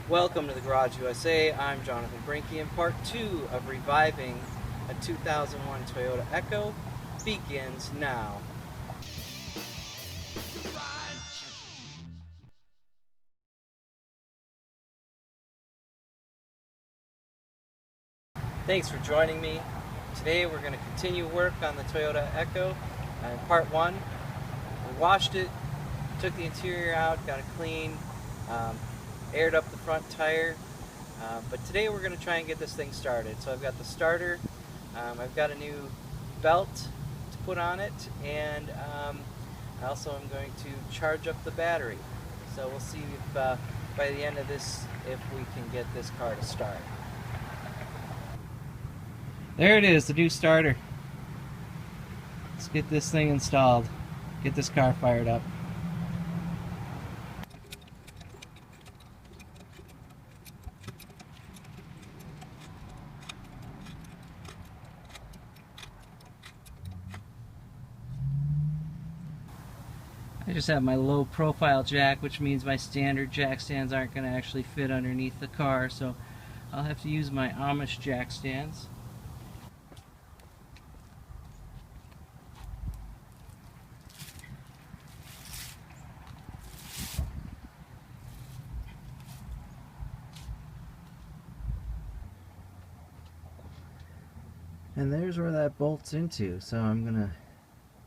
Welcome to the Garage USA. I'm Jonathan Brinke, and part 2 of reviving a 2001 Toyota Echo begins now. Thanks for joining me. Today we're going to continue work on the Toyota Echo. In part 1, we washed it, took the interior out, got it clean, aired up the front tire, but today we're going to try and get this thing started. So I've got the starter, I've got a new belt to put on it, and also I'm going to charge up the battery. So we'll see if by the end of this if we can get this car to start. There it is, the new starter. Let's get this thing installed, get this car fired up. I just have my low profile jack, which means my standard jack stands aren't going to actually fit underneath the car, so I'll have to use my Amish jack stands. And there's where that bolts into, so I'm going to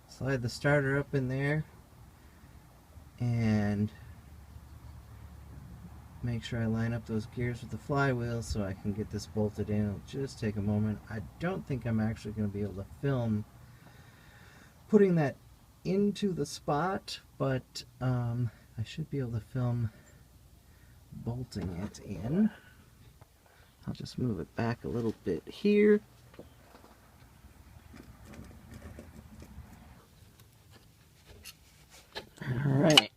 slide the starter up in there and make sure I line up those gears with the flywheel so I can get this bolted in. It'll just take a moment. I don't think I'm actually going to be able to film putting that into the spot, but I should be able to film bolting it in. I'll just move it back a little bit here. Alright,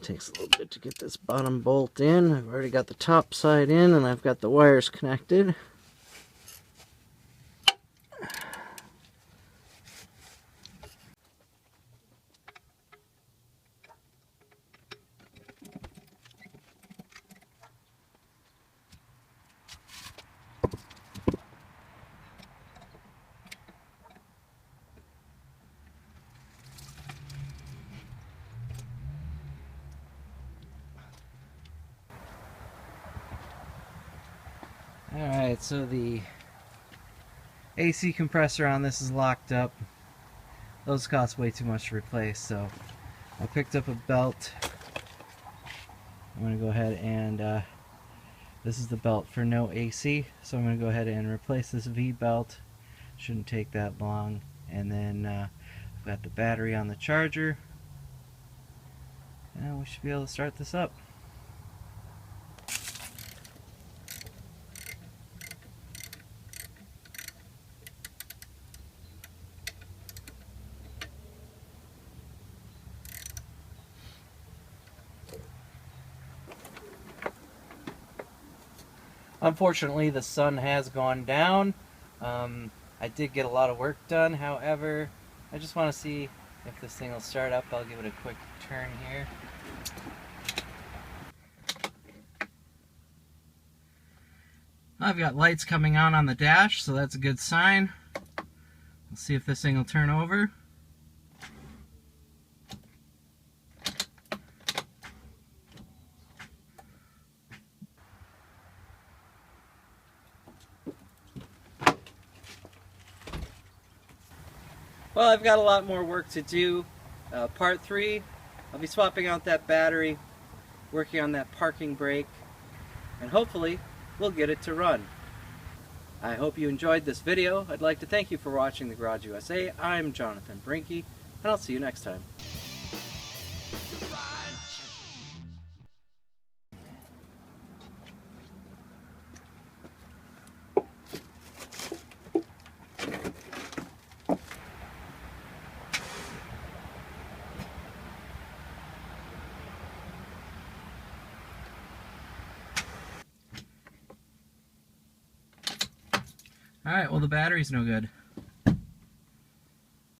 takes a little bit to get this bottom bolt in. I've already got the top side in and I've got the wires connected. Alright, so the AC compressor on this is locked up. Those cost way too much to replace, so I picked up a belt. I'm going to go ahead and this is the belt for no AC, so I'm going to go ahead and replace this V belt. Shouldn't take that long. And then I've got the battery on the charger, and we should be able to start this up. Unfortunately, the sun has gone down. I did get a lot of work done, however, I just want to see if this thing will start up. I'll give it a quick turn here. I've got lights coming on the dash, so that's a good sign. Let's see if this thing will turn over. Well, I've got a lot more work to do. Part 3, I'll be swapping out that battery, working on that parking brake, and hopefully we'll get it to run. I hope you enjoyed this video. I'd like to thank you for watching the Garage USA. I'm Jonathan Brinke, and I'll see you next time. Alright, well the battery's no good.